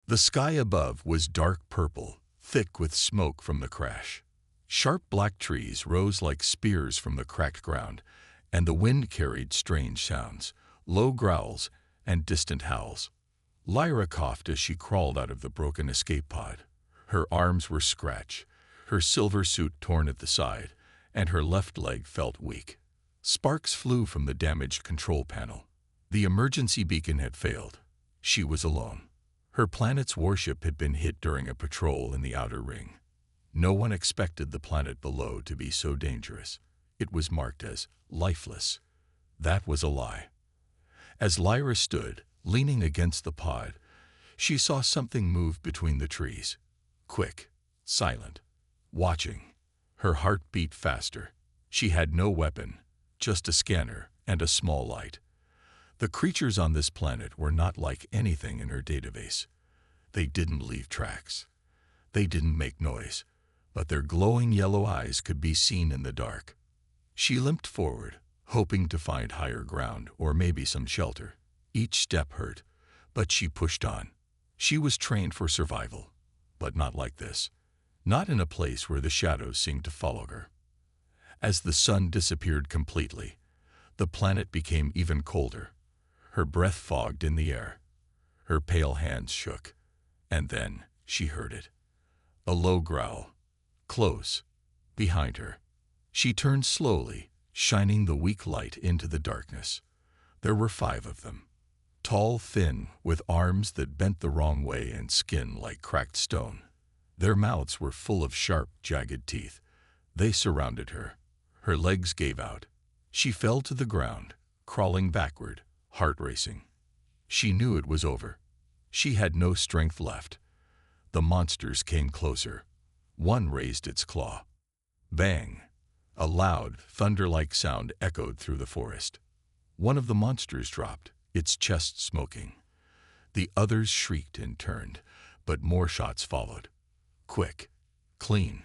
The sky above was dark purple, thick with smoke from the crash. Sharp black trees rose like spears from the cracked ground, and the wind carried strange sounds, low growls and distant howls. Lyra coughed as she crawled out of the broken escape pod. Her arms were scratched, her silver suit torn at the side, and her left leg felt weak. Sparks flew from the damaged control panel. The emergency beacon had failed. She was alone. Her planet's warship had been hit during a patrol in the outer ring. No one expected the planet below to be so dangerous. It was marked as lifeless. That was a lie. As Lyra stood, leaning against the pod, she saw something move between the trees. Quick, silent, watching. Her heart beat faster. She had no weapon, just a scanner and a small light. The creatures on this planet were not like anything in her database. They didn't leave tracks. They didn't make noise, but their glowing yellow eyes could be seen in the dark. She limped forward, hoping to find higher ground or maybe some shelter. Each step hurt, but she pushed on. She was trained for survival, but not like this. Not in a place where the shadows seemed to follow her. As the sun disappeared completely, the planet became even colder. Her breath fogged in the air. Her pale hands shook. And then she heard it. A low growl. Close. Behind her. She turned slowly, shining the weak light into the darkness. There were 5 of them. Tall, thin, with arms that bent the wrong way and skin like cracked stone. Their mouths were full of sharp, jagged teeth. They surrounded her. Her legs gave out. She fell to the ground, crawling backward, heart racing. She knew it was over. She had no strength left. The monsters came closer. One raised its claw. Bang! A loud, thunder-like sound echoed through the forest. One of the monsters dropped, its chest smoking. The others shrieked and turned, but more shots followed. Quick, clean,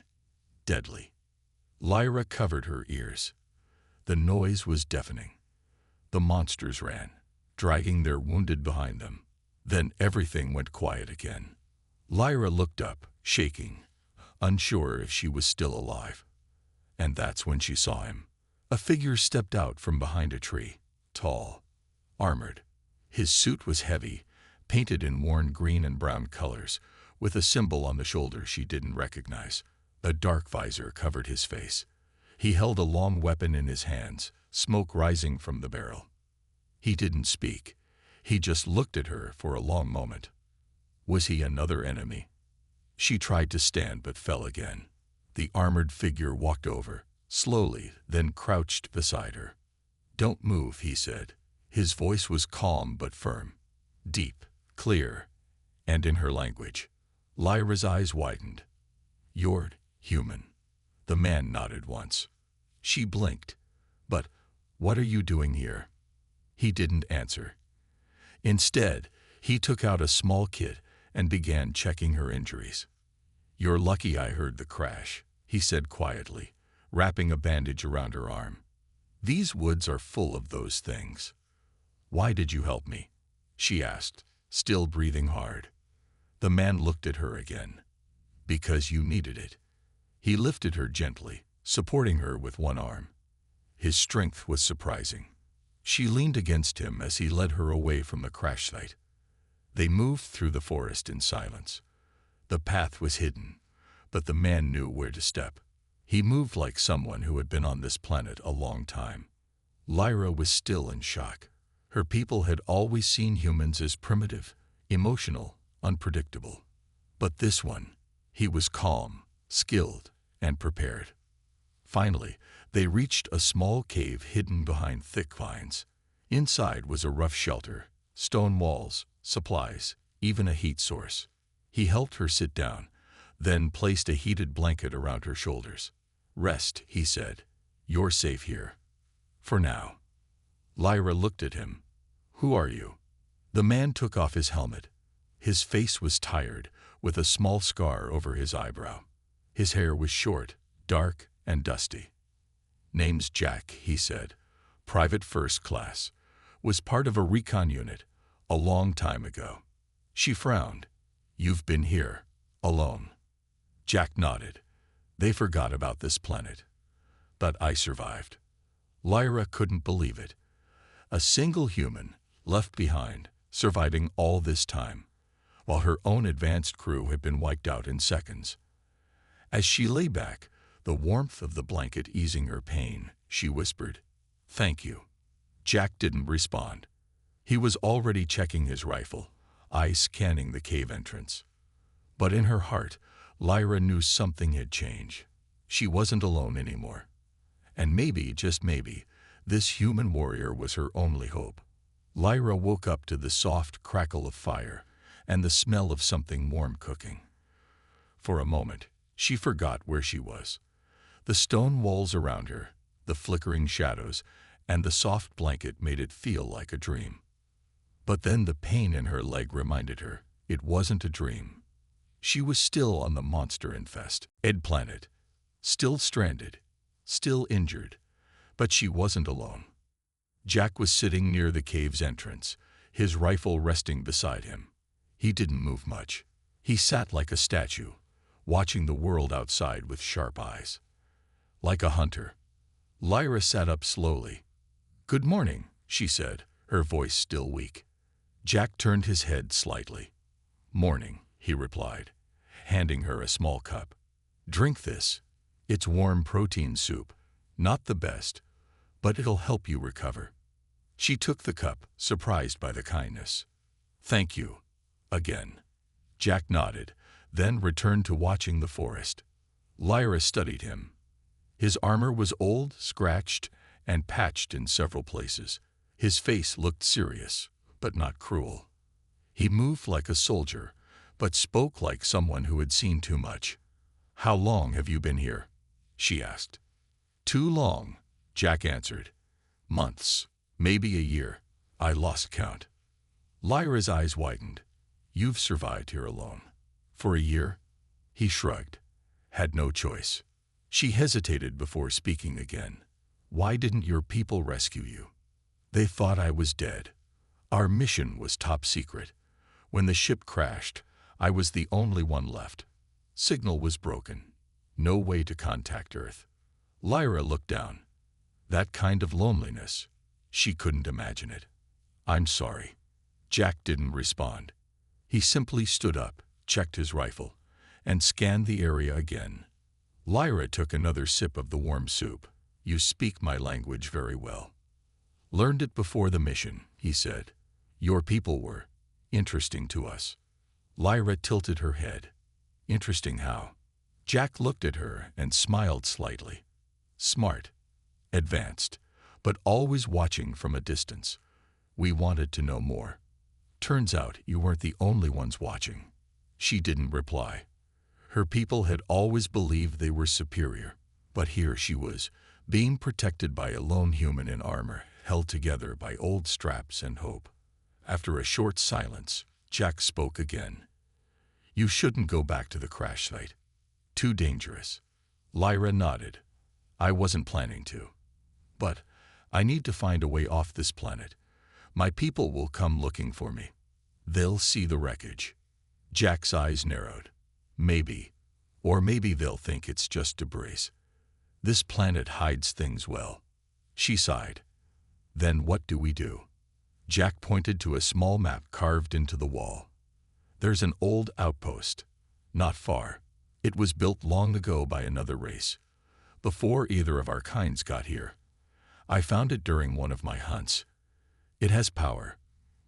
deadly. Lyra covered her ears. The noise was deafening. The monsters ran, dragging their wounded behind them. Then everything went quiet again. Lyra looked up, shaking, unsure if she was still alive. And that's when she saw him. A figure stepped out from behind a tree, tall, armored. His suit was heavy, painted in worn green and brown colors, with a symbol on the shoulder she didn't recognize. A dark visor covered his face. He held a long weapon in his hands, smoke rising from the barrel. He didn't speak. He just looked at her for a long moment. Was he another enemy? She tried to stand but fell again. The armored figure walked over, slowly, then crouched beside her. "Don't move," he said. His voice was calm but firm, deep, clear, and in her language. Lyra's eyes widened. "You're human." The man nodded once. She blinked. "But what are you doing here?" He didn't answer. Instead, he took out a small kit and began checking her injuries. "You're lucky I heard the crash," he said quietly, wrapping a bandage around her arm. "These woods are full of those things." "Why did you help me?" she asked, still breathing hard. The man looked at her again. "Because you needed it." He lifted her gently, supporting her with one arm. His strength was surprising. She leaned against him as he led her away from the crash site. They moved through the forest in silence. The path was hidden, but the man knew where to step. He moved like someone who had been on this planet a long time. Lyra was still in shock. Her people had always seen humans as primitive, emotional, unpredictable. But this one, he was calm, skilled, and prepared. Finally, they reached a small cave hidden behind thick vines. Inside was a rough shelter, stone walls, supplies, even a heat source. He helped her sit down, then placed a heated blanket around her shoulders. "Rest," he said. "You're safe here. For now." Lyra looked at him. "Who are you?" The man took off his helmet. His face was tired, with a small scar over his eyebrow. His hair was short, dark, and dusty. "Name's Jack," he said. "Private first class. Was part of a recon unit, a long time ago." She frowned. You've been here, alone. Jack nodded. They forgot about this planet. But I survived. Lyra couldn't believe it. A single human, left behind, surviving all this time, while her own advanced crew had been wiped out in seconds. As she lay back, the warmth of the blanket easing her pain, she whispered, "Thank you." Jack didn't respond. He was already checking his rifle, eyes scanning the cave entrance. But in her heart, Lyra knew something had changed. She wasn't alone anymore. And maybe, just maybe, this human warrior was her only hope. Lyra woke up to the soft crackle of fire and the smell of something warm cooking. For a moment, she forgot where she was. The stone walls around her, the flickering shadows, and the soft blanket made it feel like a dream. But then the pain in her leg reminded her it wasn't a dream. She was still on the monster-infested planet, still stranded, still injured, but she wasn't alone. Jack was sitting near the cave's entrance, his rifle resting beside him. He didn't move much. He sat like a statue, watching the world outside with sharp eyes. Like a hunter. Lyra sat up slowly. "Good morning," she said, her voice still weak. Jack turned his head slightly. "Morning," he replied, handing her a small cup. "Drink this. It's warm protein soup. Not the best, but it'll help you recover." She took the cup, surprised by the kindness. "Thank you." Again. Jack nodded, then returned to watching the forest. Lyra studied him. His armor was old, scratched, and patched in several places. His face looked serious, but not cruel. He moved like a soldier, but spoke like someone who had seen too much. "How long have you been here?" she asked. "Too long," Jack answered. "Months, maybe a year. I lost count." Lyra's eyes widened. "You've survived here alone. For a year?" He shrugged. "Had no choice." She hesitated before speaking again. "Why didn't your people rescue you?" "They thought I was dead. Our mission was top secret. When the ship crashed, I was the only one left. Signal was broken. No way to contact Earth." Lyra looked down. That kind of loneliness. She couldn't imagine it. "I'm sorry." Jack didn't respond. He simply stood up, checked his rifle, and scanned the area again. Lyra took another sip of the warm soup. "You speak my language very well." "Learned it before the mission," he said. "Your people were interesting to us." Lyra tilted her head. "Interesting how?" Jack looked at her and smiled slightly. "Smart, advanced, but always watching from a distance. We wanted to know more. Turns out you weren't the only ones watching." She didn't reply. Her people had always believed they were superior, but here she was, being protected by a lone human in armor, held together by old straps and hope. After a short silence, Jack spoke again. "You shouldn't go back to the crash site. Too dangerous." Lyra nodded. "I wasn't planning to. But I need to find a way off this planet. My people will come looking for me. They'll see the wreckage." Jack's eyes narrowed. "Maybe. Or maybe they'll think it's just debris. This planet hides things well." She sighed. "Then what do we do?" Jack pointed to a small map carved into the wall. "There's an old outpost. Not far. It was built long ago by another race, before either of our kinds got here. I found it during one of my hunts. It has power,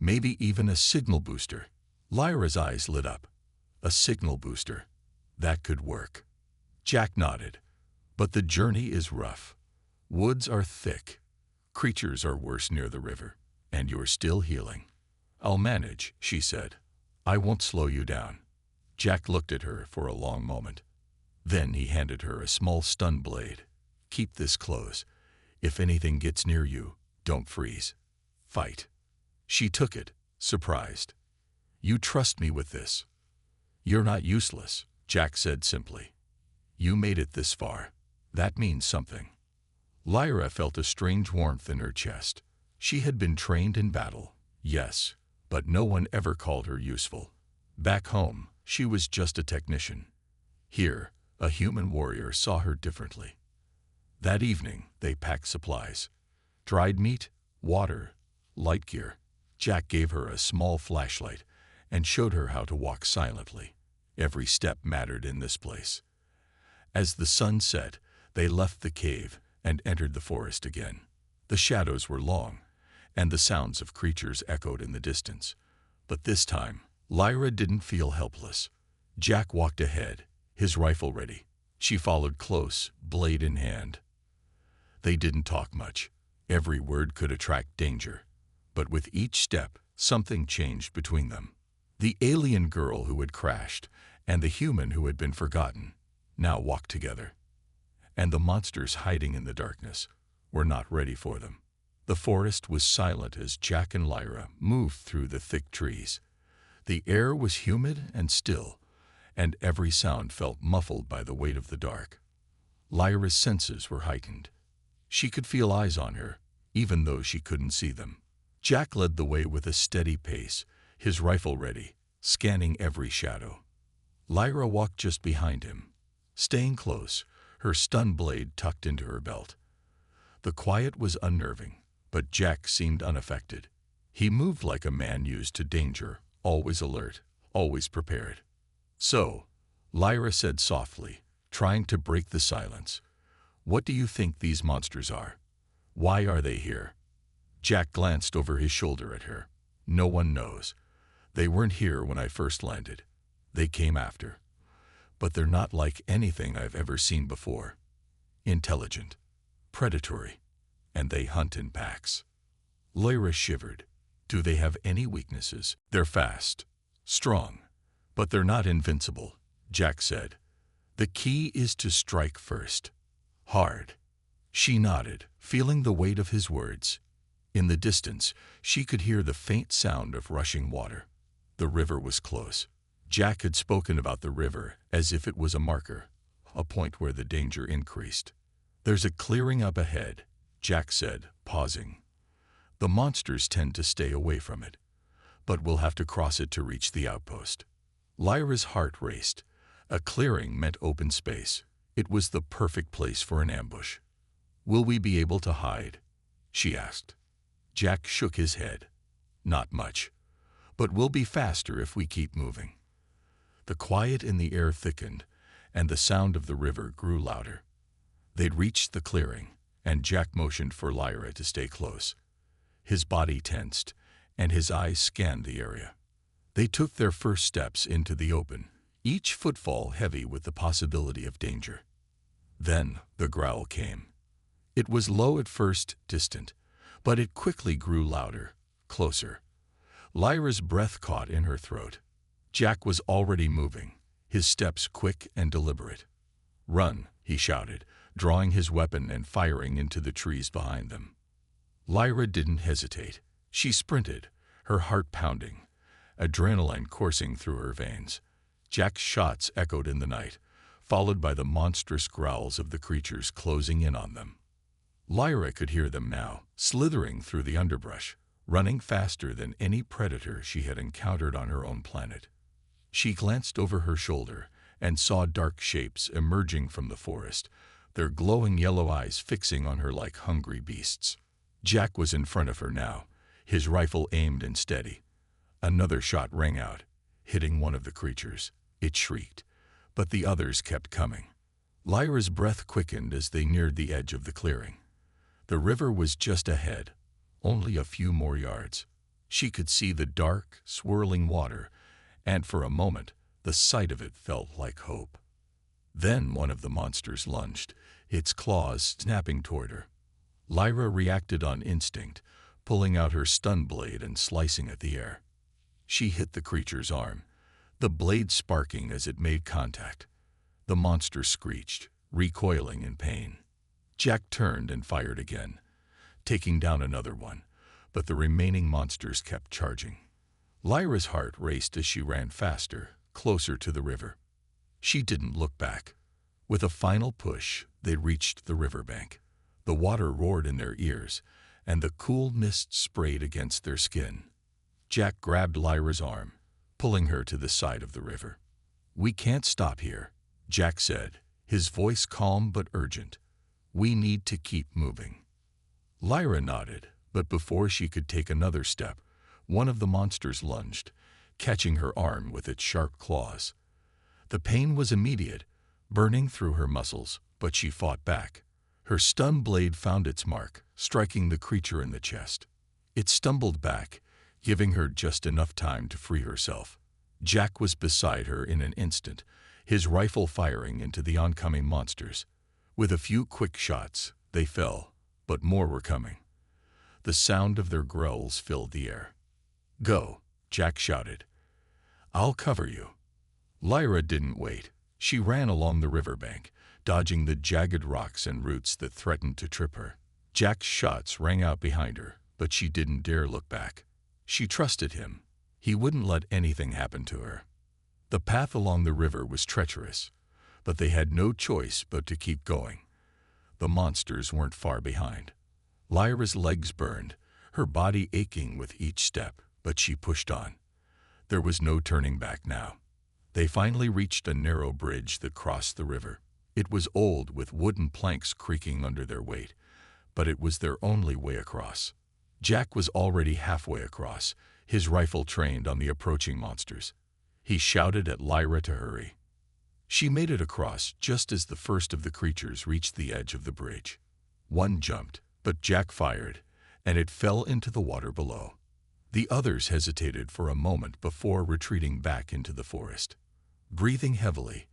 maybe even a signal booster." Lyra's eyes lit up. "A signal booster. That could work." Jack nodded. "But the journey is rough. Woods are thick. Creatures are worse near the river. And you're still healing." "I'll manage," she said. "I won't slow you down." Jack looked at her for a long moment. Then he handed her a small stun blade. "Keep this close. If anything gets near you, don't freeze. Fight." She took it, surprised. "You trust me with this?" "You're not useless," Jack said simply. "You made it this far. That means something." Lyra felt a strange warmth in her chest. She had been trained in battle, yes, but no one ever called her useful. Back home, She was just a technician. Here, a human warrior saw her differently. That evening, they packed supplies. Dried meat, water, light gear. Jack gave her a small flashlight and showed her how to walk silently. Every step mattered in this place. As the sun set, they left the cave and entered the forest again. The shadows were long, and the sounds of creatures echoed in the distance. But this time, Lyra didn't feel helpless. Jack walked ahead, his rifle ready. She followed close, blade in hand. They didn't talk much. Every word could attract danger. But with each step, something changed between them. The alien girl who had crashed and the human who had been forgotten now walked together. And the monsters hiding in the darkness were not ready for them. The forest was silent as Jack and Lyra moved through the thick trees. The air was humid and still, and every sound felt muffled by the weight of the dark. Lyra's senses were heightened. She could feel eyes on her, even though she couldn't see them. Jack led the way with a steady pace, his rifle ready, scanning every shadow. Lyra walked just behind him, staying close, her stun blade tucked into her belt. The quiet was unnerving, but Jack seemed unaffected. He moved like a man used to danger, always alert, always prepared. "So," Lyra said softly, trying to break the silence, "what do you think these monsters are? Why are they here?" Jack glanced over his shoulder at her. "No one knows. They weren't here when I first landed. They came after. But they're not like anything I've ever seen before. Intelligent, predatory, and they hunt in packs." Lyra shivered. "Do they have any weaknesses?" "They're fast, strong, but they're not invincible," Jack said. "The key is to strike first. Hard." She nodded, feeling the weight of his words. In the distance, she could hear the faint sound of rushing water. The river was close. Jack had spoken about the river as if it was a marker, a point where the danger increased. "There's a clearing up ahead," Jack said, pausing. "The monsters tend to stay away from it, but we'll have to cross it to reach the outpost." Lyra's heart raced. A clearing meant open space. It was the perfect place for an ambush. "Will we be able to hide?" she asked. Jack shook his head. "Not much, but we'll be faster if we keep moving." The quiet in the air thickened, and the sound of the river grew louder. They'd reached the clearing, and Jack motioned for Lyra to stay close. His body tensed, and his eyes scanned the area. They took their first steps into the open, each footfall heavy with the possibility of danger. Then the growl came. It was low at first, distant, but it quickly grew louder, closer. Lyra's breath caught in her throat. Jack was already moving, his steps quick and deliberate. "Run," he shouted, drawing his weapon and firing into the trees behind them. Lyra didn't hesitate. She sprinted, her heart pounding, adrenaline coursing through her veins. Jack's shots echoed in the night, followed by the monstrous growls of the creatures closing in on them. Lyra could hear them now, slithering through the underbrush, running faster than any predator she had encountered on her own planet. She glanced over her shoulder and saw dark shapes emerging from the forest, their glowing yellow eyes fixing on her like hungry beasts. Jack was in front of her now, his rifle aimed and steady. Another shot rang out, hitting one of the creatures. It shrieked, but the others kept coming. Lyra's breath quickened as they neared the edge of the clearing. The river was just ahead, only a few more yards. She could see the dark, swirling water, and for a moment, the sight of it felt like hope. Then one of the monsters lunged, its claws snapping toward her. Lyra reacted on instinct, pulling out her stun blade and slicing at the air. She hit the creature's arm, the blade sparking as it made contact. The monster screeched, recoiling in pain. Jack turned and fired again, taking down another one, but the remaining monsters kept charging. Lyra's heart raced as she ran faster, closer to the river. She didn't look back. With a final push, they reached the riverbank. The water roared in their ears, and the cool mist sprayed against their skin. Jack grabbed Lyra's arm, pulling her to the side of the river. "We can't stop here," Jack said, his voice calm but urgent. "We need to keep moving." Lyra nodded, but before she could take another step, one of the monsters lunged, catching her arm with its sharp claws. The pain was immediate, burning through her muscles, but she fought back. Her stun blade found its mark, striking the creature in the chest. It stumbled back, giving her just enough time to free herself. Jack was beside her in an instant, his rifle firing into the oncoming monsters. With a few quick shots, they fell, but more were coming. The sound of their growls filled the air. "Go," Jack shouted. "I'll cover you." Lyra didn't wait. She ran along the riverbank, dodging the jagged rocks and roots that threatened to trip her. Jack's shots rang out behind her, but she didn't dare look back. She trusted him. He wouldn't let anything happen to her. The path along the river was treacherous, but they had no choice but to keep going. The monsters weren't far behind. Lyra's legs burned, her body aching with each step, but she pushed on. There was no turning back now. They finally reached a narrow bridge that crossed the river. It was old, with wooden planks creaking under their weight, but it was their only way across. Jack was already halfway across, his rifle trained on the approaching monsters. He shouted at Lyra to hurry. She made it across just as the first of the creatures reached the edge of the bridge. One jumped, but Jack fired, and it fell into the water below. The others hesitated for a moment before retreating back into the forest. Breathing heavily,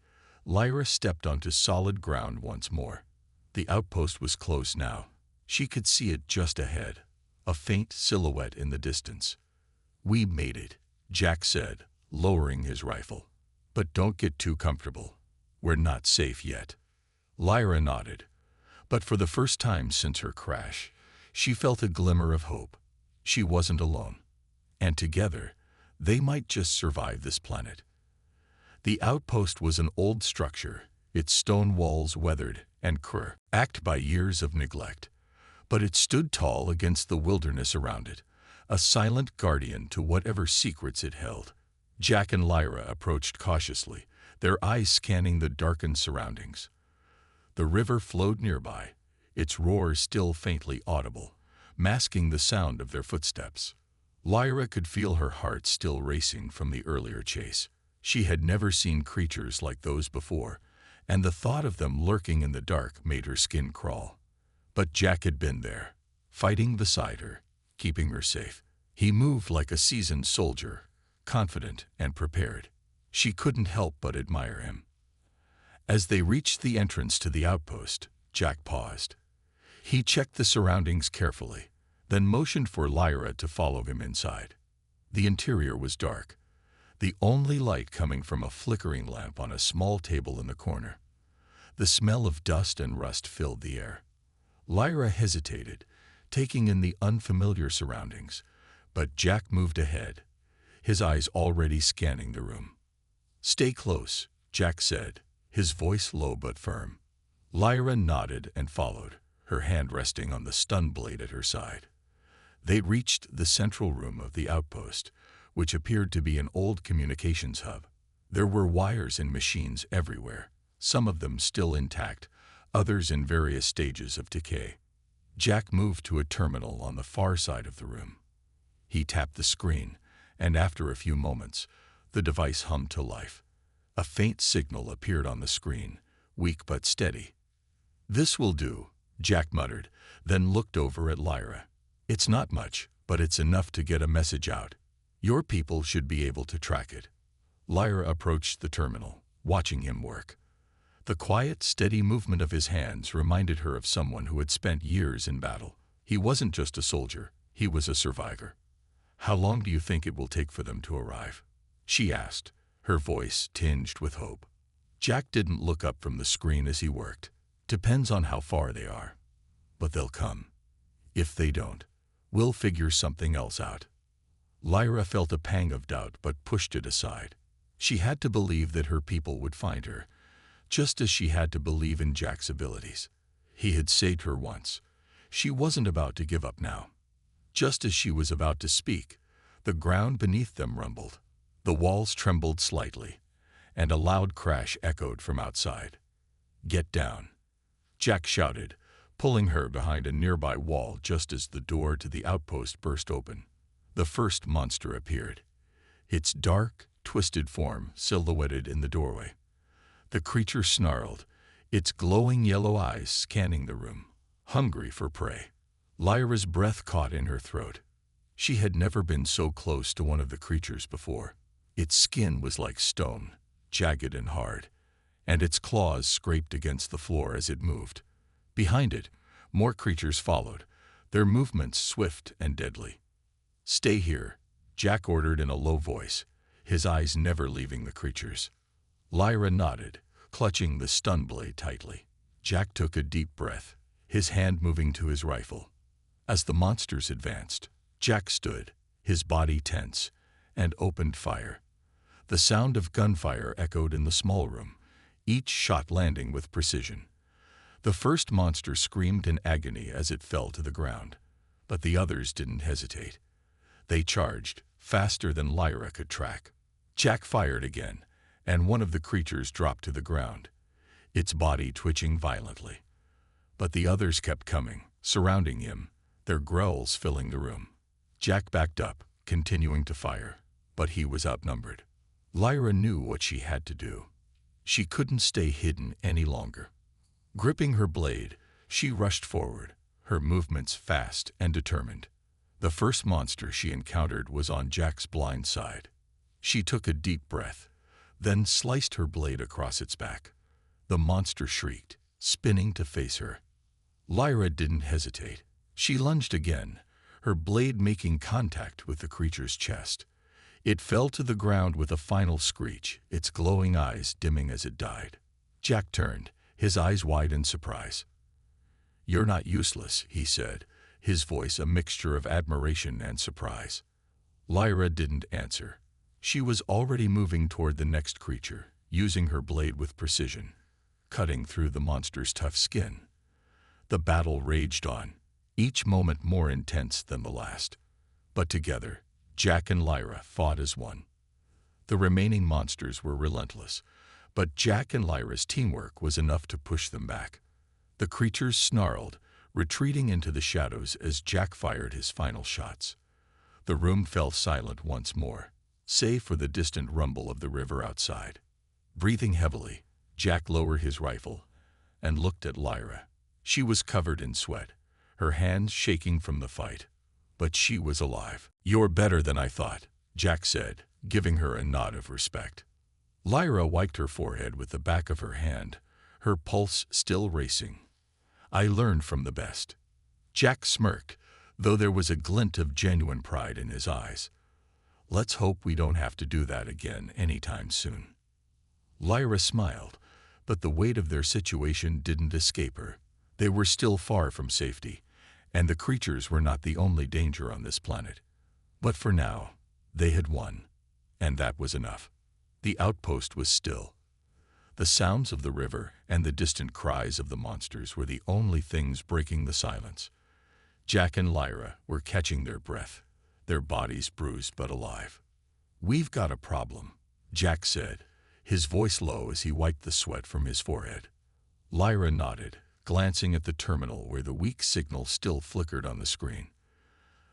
Lyra stepped onto solid ground once more. The outpost was close now. She could see it just ahead, a faint silhouette in the distance. "We made it," Jack said, lowering his rifle. "But don't get too comfortable. We're not safe yet." Lyra nodded, but for the first time since her crash, she felt a glimmer of hope. She wasn't alone, and together, they might just survive this planet. The outpost was an old structure, its stone walls weathered and cracked by years of neglect. But it stood tall against the wilderness around it, a silent guardian to whatever secrets it held. Jack and Lyra approached cautiously, their eyes scanning the darkened surroundings. The river flowed nearby, its roar still faintly audible, masking the sound of their footsteps. Lyra could feel her heart still racing from the earlier chase. She had never seen creatures like those before, and the thought of them lurking in the dark made her skin crawl. But Jack had been there, fighting beside her, keeping her safe. He moved like a seasoned soldier, confident and prepared. She couldn't help but admire him. As they reached the entrance to the outpost, Jack paused. He checked the surroundings carefully, then motioned for Lyra to follow him inside. The interior was dark, the only light coming from a flickering lamp on a small table in the corner. The smell of dust and rust filled the air. Lyra hesitated, taking in the unfamiliar surroundings, but Jack moved ahead, his eyes already scanning the room. "Stay close," Jack said, his voice low but firm. Lyra nodded and followed, her hand resting on the stun blade at her side. They reached the central room of the outpost, which appeared to be an old communications hub. There were wires and machines everywhere, some of them still intact, others in various stages of decay. Jack moved to a terminal on the far side of the room. He tapped the screen, and after a few moments, the device hummed to life. A faint signal appeared on the screen, weak but steady. "This will do," Jack muttered, then looked over at Lyra. "It's not much, but it's enough to get a message out. Your people should be able to track it." Lyra approached the terminal, watching him work. The quiet, steady movement of his hands reminded her of someone who had spent years in battle. He wasn't just a soldier, he was a survivor. "How long do you think it will take for them to arrive?" she asked, her voice tinged with hope. Jack didn't look up from the screen as he worked. "Depends on how far they are. But they'll come. If they don't, we'll figure something else out." Lyra felt a pang of doubt but pushed it aside. She had to believe that her people would find her, just as she had to believe in Jack's abilities. He had saved her once. She wasn't about to give up now. Just as she was about to speak, the ground beneath them rumbled. The walls trembled slightly, and a loud crash echoed from outside. "Get down," Jack shouted, pulling her behind a nearby wall just as the door to the outpost burst open. The first monster appeared, its dark, twisted form silhouetted in the doorway. The creature snarled, its glowing yellow eyes scanning the room, hungry for prey. Lyra's breath caught in her throat. She had never been so close to one of the creatures before. Its skin was like stone, jagged and hard, and its claws scraped against the floor as it moved. Behind it, more creatures followed, their movements swift and deadly. "Stay here," Jack ordered in a low voice, his eyes never leaving the creatures. Lyra nodded, clutching the stun blade tightly. Jack took a deep breath, his hand moving to his rifle. As the monsters advanced, Jack stood, his body tense, and opened fire. The sound of gunfire echoed in the small room, each shot landing with precision. The first monster screamed in agony as it fell to the ground, but the others didn't hesitate. They charged, faster than Lyra could track. Jack fired again, and one of the creatures dropped to the ground, its body twitching violently. But the others kept coming, surrounding him, their growls filling the room. Jack backed up, continuing to fire, but he was outnumbered. Lyra knew what she had to do. She couldn't stay hidden any longer. Gripping her blade, she rushed forward, her movements fast and determined. The first monster she encountered was on Jack's blind side. She took a deep breath, then sliced her blade across its back. The monster shrieked, spinning to face her. Lyra didn't hesitate. She lunged again, her blade making contact with the creature's chest. It fell to the ground with a final screech, its glowing eyes dimming as it died. Jack turned, his eyes wide in surprise. "You're not useless," he said, his voice a mixture of admiration and surprise. Lyra didn't answer. She was already moving toward the next creature, using her blade with precision, cutting through the monster's tough skin. The battle raged on, each moment more intense than the last. But together, Jack and Lyra fought as one. The remaining monsters were relentless, but Jack and Lyra's teamwork was enough to push them back. The creatures snarled, retreating into the shadows as Jack fired his final shots. The room fell silent once more, save for the distant rumble of the river outside. Breathing heavily, Jack lowered his rifle and looked at Lyra. She was covered in sweat, her hands shaking from the fight, but she was alive. "You're better than I thought," Jack said, giving her a nod of respect. Lyra wiped her forehead with the back of her hand, her pulse still racing. "I learned from the best." Jack smirked, though there was a glint of genuine pride in his eyes. "Let's hope we don't have to do that again anytime soon." Lyra smiled, but the weight of their situation didn't escape her. They were still far from safety, and the creatures were not the only danger on this planet. But for now, they had won, and that was enough. The outpost was still. The sounds of the river and the distant cries of the monsters were the only things breaking the silence. Jack and Lyra were catching their breath, their bodies bruised but alive. "We've got a problem," Jack said, his voice low as he wiped the sweat from his forehead. Lyra nodded, glancing at the terminal where the weak signal still flickered on the screen.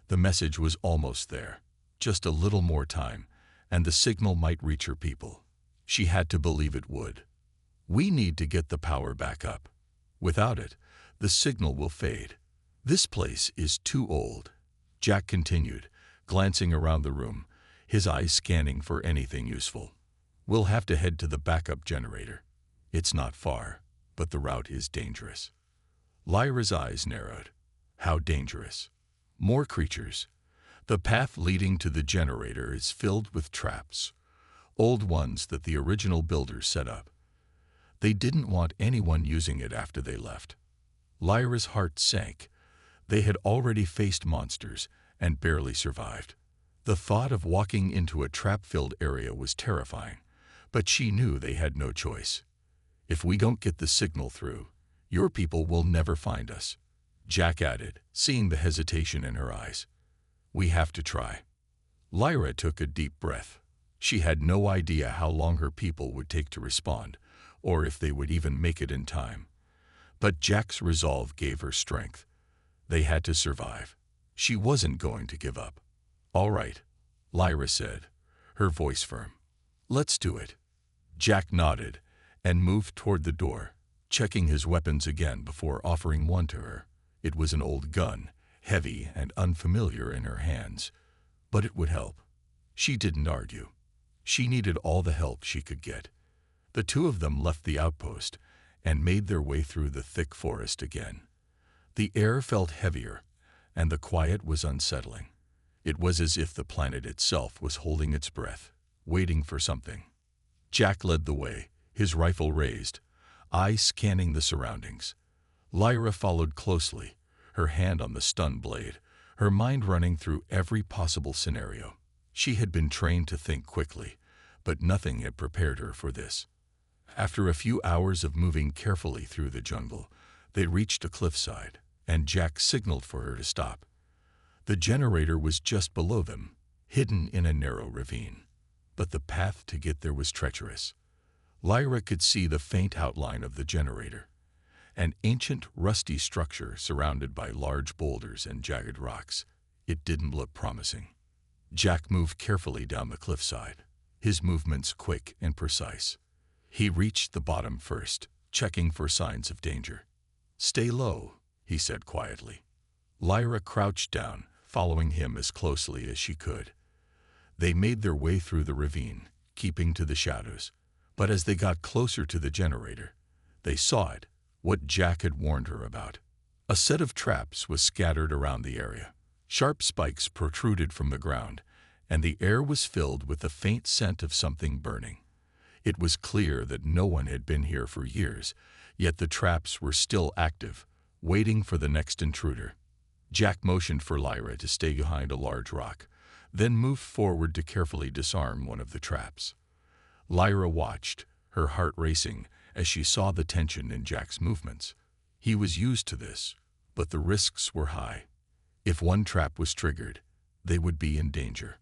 The message was almost there. Just a little more time, and the signal might reach her people. She had to believe it would. "We need to get the power back up. Without it, the signal will fade. This place is too old," Jack continued, glancing around the room, his eyes scanning for anything useful. "We'll have to head to the backup generator. It's not far, but the route is dangerous." Lyra's eyes narrowed. "How dangerous?" "More creatures. The path leading to the generator is filled with traps, old ones that the original builders set up. They didn't want anyone using it after they left." Lyra's heart sank. They had already faced monsters and barely survived. The thought of walking into a trap-filled area was terrifying, but she knew they had no choice. "If we don't get the signal through, your people will never find us," Jack added, seeing the hesitation in her eyes. "We have to try." Lyra took a deep breath. She had no idea how long her people would take to respond, or if they would even make it in time. But Jack's resolve gave her strength. They had to survive. She wasn't going to give up. "All right," Lyra said, her voice firm. "Let's do it." Jack nodded and moved toward the door, checking his weapons again before offering one to her. It was an old gun, heavy and unfamiliar in her hands, but it would help. She didn't argue. She needed all the help she could get. The two of them left the outpost and made their way through the thick forest again. The air felt heavier, and the quiet was unsettling. It was as if the planet itself was holding its breath, waiting for something. Jack led the way, his rifle raised, eyes scanning the surroundings. Lyra followed closely, her hand on the stun blade, her mind running through every possible scenario. She had been trained to think quickly, but nothing had prepared her for this. After a few hours of moving carefully through the jungle, they reached a cliffside, and Jack signaled for her to stop. The generator was just below them, hidden in a narrow ravine. But the path to get there was treacherous. Lyra could see the faint outline of the generator, an ancient, rusty structure surrounded by large boulders and jagged rocks. It didn't look promising. Jack moved carefully down the cliffside, his movements quick and precise. He reached the bottom first, checking for signs of danger. "Stay low," he said quietly. Lyra crouched down, following him as closely as she could. They made their way through the ravine, keeping to the shadows. But as they got closer to the generator, they saw it, what Jack had warned her about. A set of traps was scattered around the area. Sharp spikes protruded from the ground, and the air was filled with the faint scent of something burning. It was clear that no one had been here for years, yet the traps were still active, waiting for the next intruder. Jack motioned for Lyra to stay behind a large rock, then moved forward to carefully disarm one of the traps. Lyra watched, her heart racing, as she saw the tension in Jack's movements. He was used to this, but the risks were high. If one trap was triggered, they would be in danger.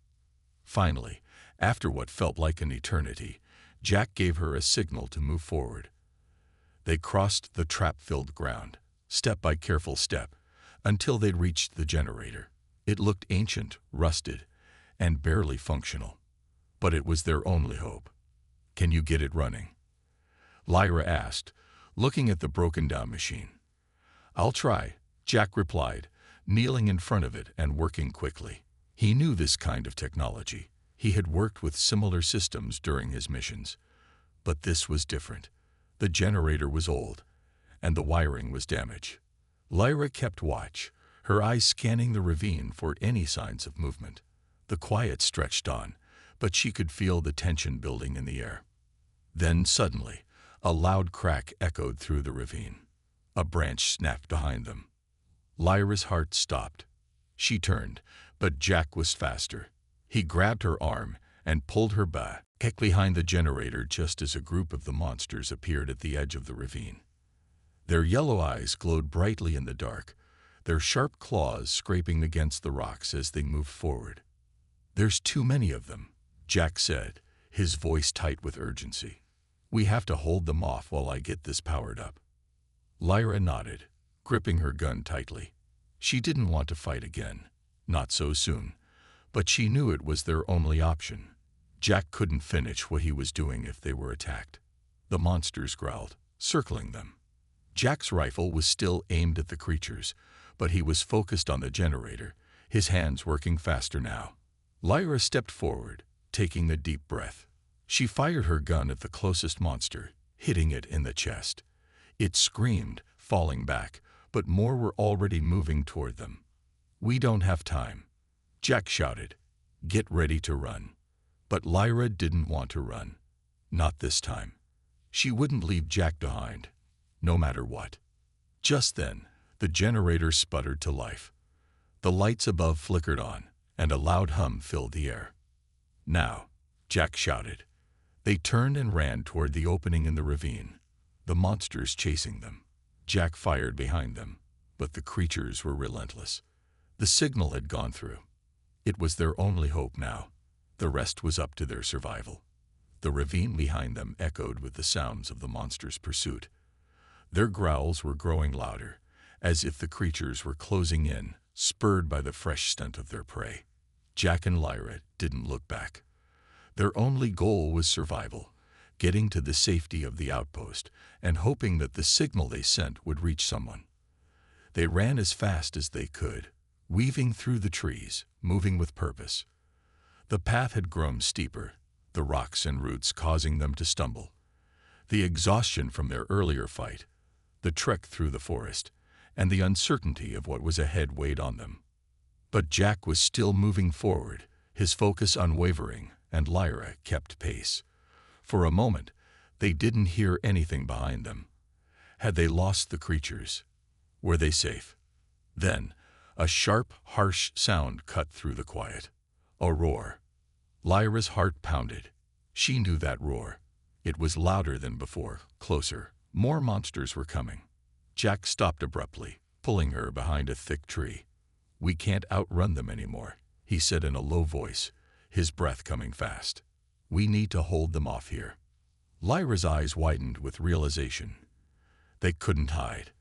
Finally, after what felt like an eternity, Jack gave her a signal to move forward. They crossed the trap-filled ground, step by careful step, until they'd reached the generator. It looked ancient, rusted, and barely functional. But it was their only hope. "Can you get it running?" Lyra asked, looking at the broken-down machine. "I'll try," Jack replied, kneeling in front of it and working quickly. He knew this kind of technology. He had worked with similar systems during his missions. But this was different. The generator was old, and the wiring was damaged. Lyra kept watch, her eyes scanning the ravine for any signs of movement. The quiet stretched on, but she could feel the tension building in the air. Then suddenly, a loud crack echoed through the ravine. A branch snapped behind them. Lyra's heart stopped. She turned, but Jack was faster. He grabbed her arm and pulled her back behind the generator just as a group of the monsters appeared at the edge of the ravine. Their yellow eyes glowed brightly in the dark, their sharp claws scraping against the rocks as they moved forward. "There's too many of them," Jack said, his voice tight with urgency. "We have to hold them off while I get this powered up." Lyra nodded, gripping her gun tightly. She didn't want to fight again, not so soon, but she knew it was their only option. Jack couldn't finish what he was doing if they were attacked. The monsters growled, circling them. Jack's rifle was still aimed at the creatures, but he was focused on the generator, his hands working faster now. Lyra stepped forward, taking a deep breath. She fired her gun at the closest monster, hitting it in the chest. It screamed, falling back, but more were already moving toward them. "We don't have time," Jack shouted. "Get ready to run." But Lyra didn't want to run. Not this time. She wouldn't leave Jack behind, no matter what. Just then, the generator sputtered to life. The lights above flickered on, and a loud hum filled the air. "Now," Jack shouted. They turned and ran toward the opening in the ravine, the monsters chasing them. Jack fired behind them, but the creatures were relentless. The signal had gone through. It was their only hope now. The rest was up to their survival. The ravine behind them echoed with the sounds of the monsters' pursuit. Their growls were growing louder, as if the creatures were closing in, spurred by the fresh scent of their prey. Jack and Lyra didn't look back. Their only goal was survival, getting to the safety of the outpost and hoping that the signal they sent would reach someone. They ran as fast as they could, weaving through the trees, moving with purpose. The path had grown steeper, the rocks and roots causing them to stumble. The exhaustion from their earlier fight, the trek through the forest, and the uncertainty of what was ahead weighed on them. But Jack was still moving forward, his focus unwavering, and Lyra kept pace. For a moment, they didn't hear anything behind them. Had they lost the creatures? Were they safe? Then, a sharp, harsh sound cut through the quiet. A roar. Lyra's heart pounded. She knew that roar. It was louder than before, closer. More monsters were coming. Jack stopped abruptly, pulling her behind a thick tree. "We can't outrun them anymore," he said in a low voice, his breath coming fast. "We need to hold them off here." Lyra's eyes widened with realization. They couldn't hide.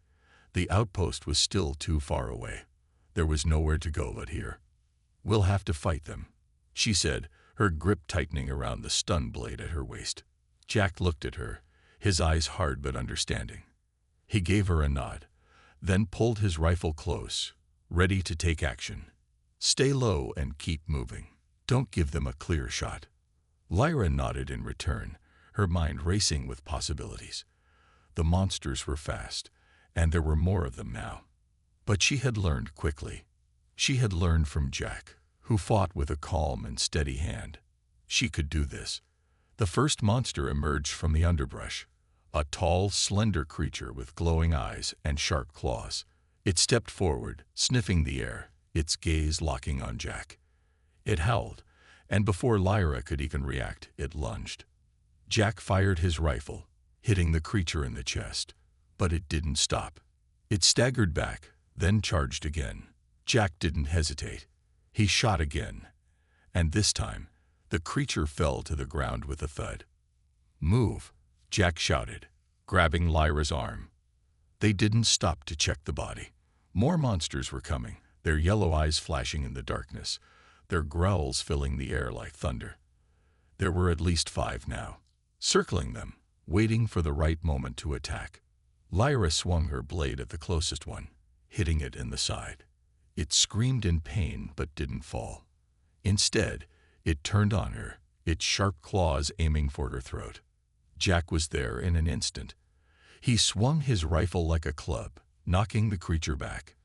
The outpost was still too far away. There was nowhere to go but here. "We'll have to fight them," she said, her grip tightening around the stun blade at her waist. Jack looked at her, his eyes hard but understanding. He gave her a nod, then pulled his rifle close, ready to take action. "Stay low and keep moving. Don't give them a clear shot." Lyra nodded in return, her mind racing with possibilities. The monsters were fast, and there were more of them now. But she had learned quickly. She had learned from Jack, who fought with a calm and steady hand. She could do this. The first monster emerged from the underbrush, a tall, slender creature with glowing eyes and sharp claws. It stepped forward, sniffing the air, its gaze locking on Jack. It howled, and before Lyra could even react, it lunged. Jack fired his rifle, hitting the creature in the chest, but it didn't stop. It staggered back, then charged again. Jack didn't hesitate. He shot again, and this time, the creature fell to the ground with a thud. "Move," Jack shouted, grabbing Lyra's arm. They didn't stop to check the body. More monsters were coming, their yellow eyes flashing in the darkness, their growls filling the air like thunder. There were at least 5 now, circling them, waiting for the right moment to attack. Lyra swung her blade at the closest one, hitting it in the side. It screamed in pain but didn't fall. Instead, it turned on her, its sharp claws aiming for her throat. Jack was there in an instant. He swung his rifle like a club, knocking the creature back.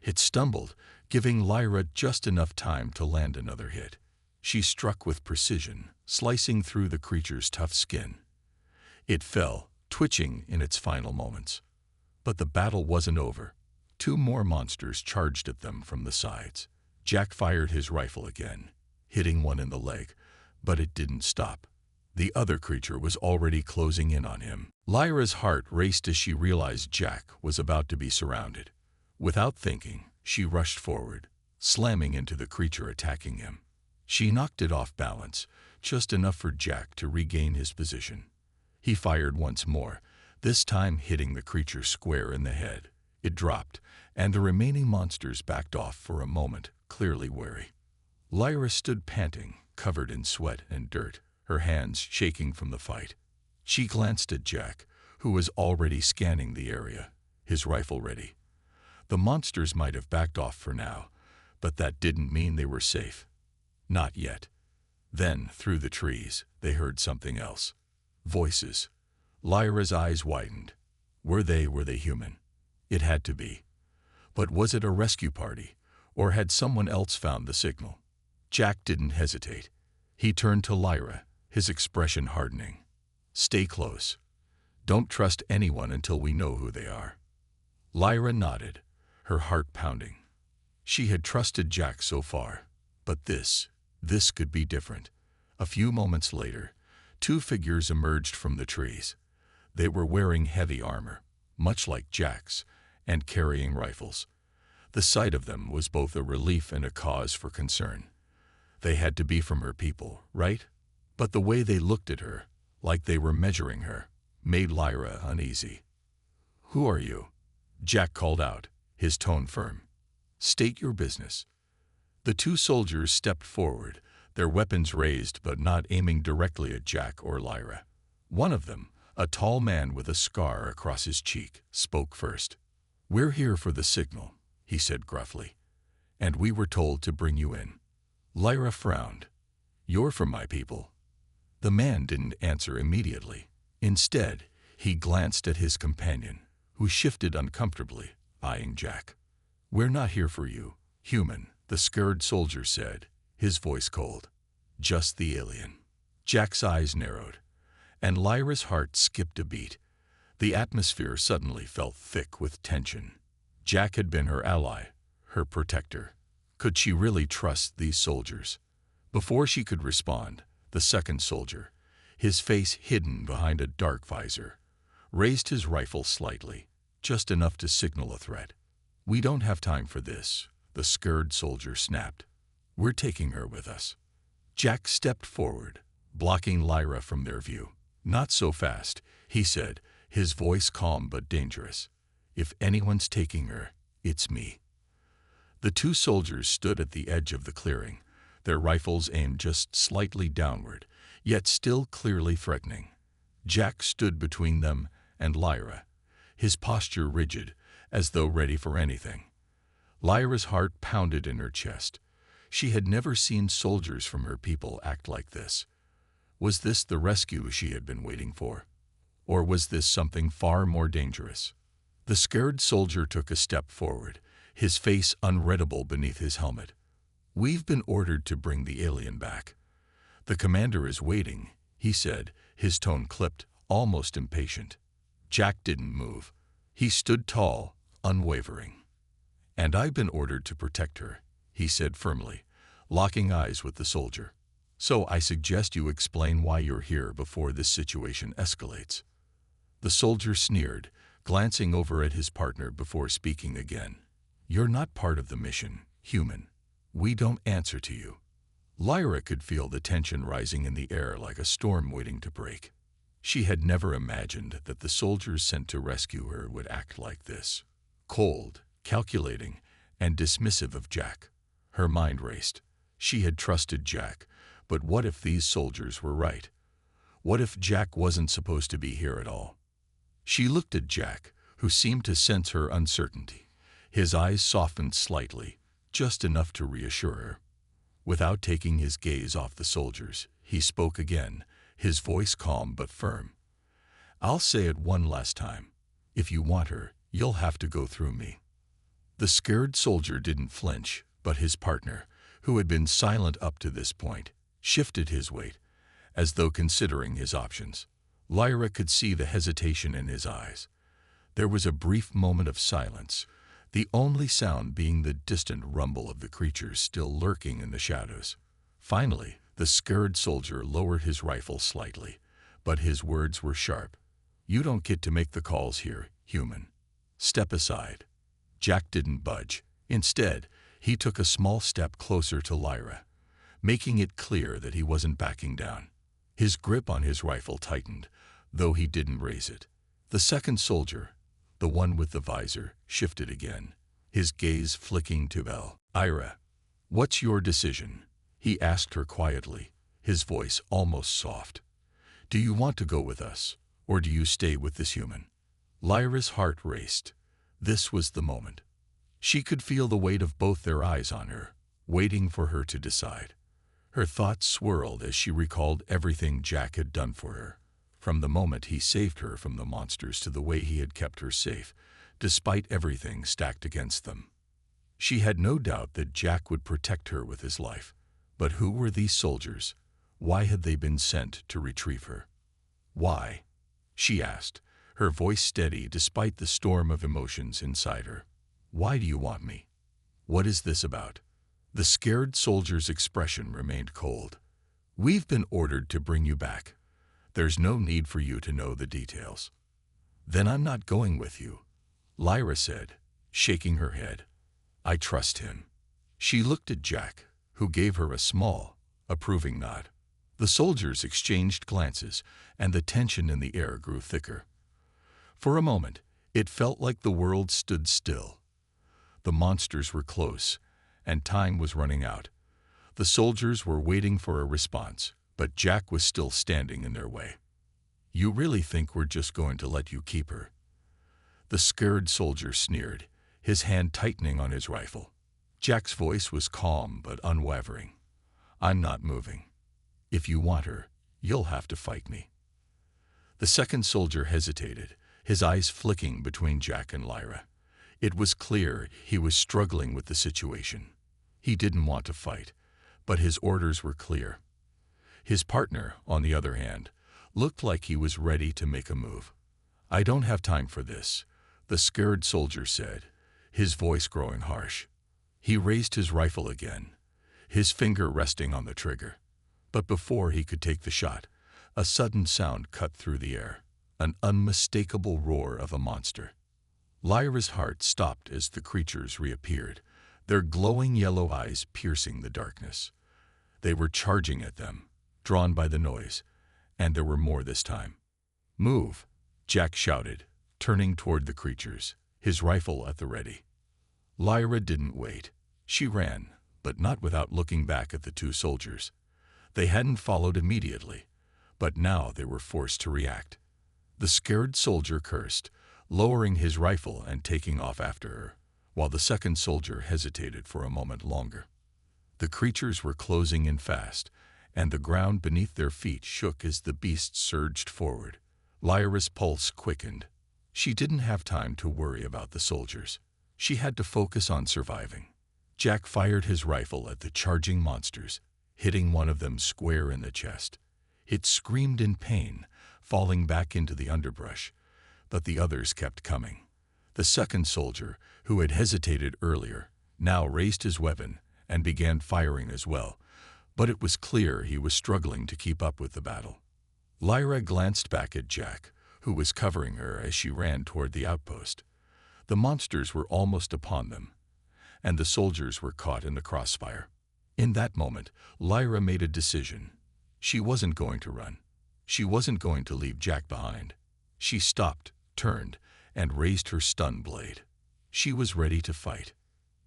It stumbled, giving Lyra just enough time to land another hit. She struck with precision, slicing through the creature's tough skin. It fell, twitching in its final moments. But the battle wasn't over. 2 more monsters charged at them from the sides. Jack fired his rifle again, hitting one in the leg, but it didn't stop. The other creature was already closing in on him. Lyra's heart raced as she realized Jack was about to be surrounded. Without thinking, she rushed forward, slamming into the creature attacking him. She knocked it off balance, just enough for Jack to regain his position. He fired once more, this time hitting the creature square in the head. It dropped, and the remaining monsters backed off for a moment, clearly wary. Lyra stood panting, covered in sweat and dirt, her hands shaking from the fight. She glanced at Jack, who was already scanning the area, his rifle ready. The monsters might have backed off for now, but that didn't mean they were safe. Not yet. Then, through the trees, they heard something else. Voices. Lyra's eyes widened. Were they human? It had to be. But was it a rescue party, or had someone else found the signal? Jack didn't hesitate. He turned to Lyra, his expression hardening. "Stay close. Don't trust anyone until we know who they are." Lyra nodded, her heart pounding. She had trusted Jack so far, but this could be different. A few moments later, 2 figures emerged from the trees. They were wearing heavy armor, much like Jack's, and carrying rifles. The sight of them was both a relief and a cause for concern. They had to be from her people, right? But the way they looked at her, like they were measuring her, made Lyra uneasy. "Who are you?" Jack called out, his tone firm. "State your business." The two soldiers stepped forward, their weapons raised but not aiming directly at Jack or Lyra. One of them, a tall man with a scar across his cheek, spoke first. "We're here for the signal," he said gruffly, "and we were told to bring you in." Lyra frowned. "You're from my people." The man didn't answer immediately. Instead, he glanced at his companion, who shifted uncomfortably, eyeing Jack. "We're not here for you, human," the scared soldier said, his voice cold. "Just the alien." Jack's eyes narrowed, and Lyra's heart skipped a beat. The atmosphere suddenly felt thick with tension. Jack had been her ally, her protector. Could she really trust these soldiers? Before she could respond, the second soldier, his face hidden behind a dark visor, raised his rifle slightly, just enough to signal a threat. "We don't have time for this," the scared soldier snapped. "We're taking her with us." Jack stepped forward, blocking Lyra from their view. "Not so fast," he said, his voice calm but dangerous. "If anyone's taking her, it's me." The two soldiers stood at the edge of the clearing, their rifles aimed just slightly downward, yet still clearly threatening. Jack stood between them and Lyra, his posture rigid, as though ready for anything. Lyra's heart pounded in her chest. She had never seen soldiers from her people act like this. Was this the rescue she had been waiting for? Or was this something far more dangerous? The scared soldier took a step forward, his face unreadable beneath his helmet. "We've been ordered to bring the alien back. The commander is waiting," he said, his tone clipped, almost impatient. Jack didn't move. He stood tall, unwavering. "And I've been ordered to protect her," he said firmly, locking eyes with the soldier. "So I suggest you explain why you're here before this situation escalates." The soldier sneered, glancing over at his partner before speaking again. "You're not part of the mission, human. We don't answer to you." Lyra could feel the tension rising in the air like a storm waiting to break. She had never imagined that the soldiers sent to rescue her would act like this. Cold, calculating, and dismissive of Jack. Her mind raced. She had trusted Jack, but what if these soldiers were right? What if Jack wasn't supposed to be here at all? She looked at Jack, who seemed to sense her uncertainty. His eyes softened slightly, just enough to reassure her. Without taking his gaze off the soldiers, he spoke again, his voice calm but firm. "I'll say it one last time. If you want her, you'll have to go through me." The scared soldier didn't flinch, but his partner, who had been silent up to this point, shifted his weight, as though considering his options. Lyra could see the hesitation in his eyes. There was a brief moment of silence, the only sound being the distant rumble of the creatures still lurking in the shadows. Finally, the scared soldier lowered his rifle slightly, but his words were sharp. "You don't get to make the calls here, human. Step aside." Jack didn't budge. Instead, he took a small step closer to Lyra, making it clear that he wasn't backing down. His grip on his rifle tightened, though he didn't raise it. The second soldier, the one with the visor, shifted again, his gaze flicking to Lyra. "What's your decision?" he asked her quietly, his voice almost soft. "Do you want to go with us, or do you stay with this human?" Lyra's heart raced. This was the moment. She could feel the weight of both their eyes on her, waiting for her to decide. Her thoughts swirled as she recalled everything Jack had done for her, from the moment he saved her from the monsters to the way he had kept her safe, despite everything stacked against them. She had no doubt that Jack would protect her with his life. But who were these soldiers? Why had they been sent to retrieve her? "Why?" she asked, her voice steady despite the storm of emotions inside her. "Why do you want me? What is this about?" The scared soldier's expression remained cold. "We've been ordered to bring you back. There's no need for you to know the details." "Then I'm not going with you," Lyra said, shaking her head. "I trust him." She looked at Jack, who gave her a small, approving nod. The soldiers exchanged glances, and the tension in the air grew thicker. For a moment, it felt like the world stood still. The monsters were close, and time was running out. The soldiers were waiting for a response, but Jack was still standing in their way. "You really think we're just going to let you keep her?" The scared soldier sneered, his hand tightening on his rifle. Jack's voice was calm but unwavering. "I'm not moving. If you want her, you'll have to fight me." The second soldier hesitated, his eyes flicking between Jack and Lyra. It was clear he was struggling with the situation. He didn't want to fight, but his orders were clear. His partner, on the other hand, looked like he was ready to make a move. "I don't have time for this," the scared soldier said, his voice growing harsh. He raised his rifle again, his finger resting on the trigger. But before he could take the shot, a sudden sound cut through the air, an unmistakable roar of a monster. Lyra's heart stopped as the creatures reappeared, their glowing yellow eyes piercing the darkness. They were charging at them, drawn by the noise, and there were more this time. "Move," Jack shouted, turning toward the creatures, his rifle at the ready. Lyra didn't wait. She ran, but not without looking back at the two soldiers. They hadn't followed immediately, but now they were forced to react. The scared soldier cursed, lowering his rifle and taking off after her, while the second soldier hesitated for a moment longer. The creatures were closing in fast, and the ground beneath their feet shook as the beasts surged forward. Lyra's pulse quickened. She didn't have time to worry about the soldiers. She had to focus on surviving. Jack fired his rifle at the charging monsters, hitting one of them square in the chest. It screamed in pain, falling back into the underbrush, but the others kept coming. The second soldier, who had hesitated earlier, now raised his weapon and began firing as well, but it was clear he was struggling to keep up with the battle. Lyra glanced back at Jack, who was covering her as she ran toward the outpost. The monsters were almost upon them, and the soldiers were caught in the crossfire. In that moment, Lyra made a decision. She wasn't going to run. She wasn't going to leave Jack behind. She stopped, turned, and raised her stun blade. She was ready to fight.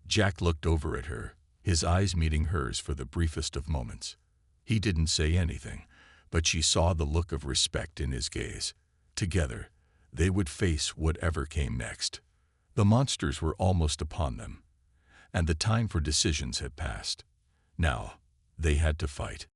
Jack looked over at her, his eyes meeting hers for the briefest of moments. He didn't say anything, but she saw the look of respect in his gaze. Together, they would face whatever came next. The monsters were almost upon them, and the time for decisions had passed. Now, they had to fight.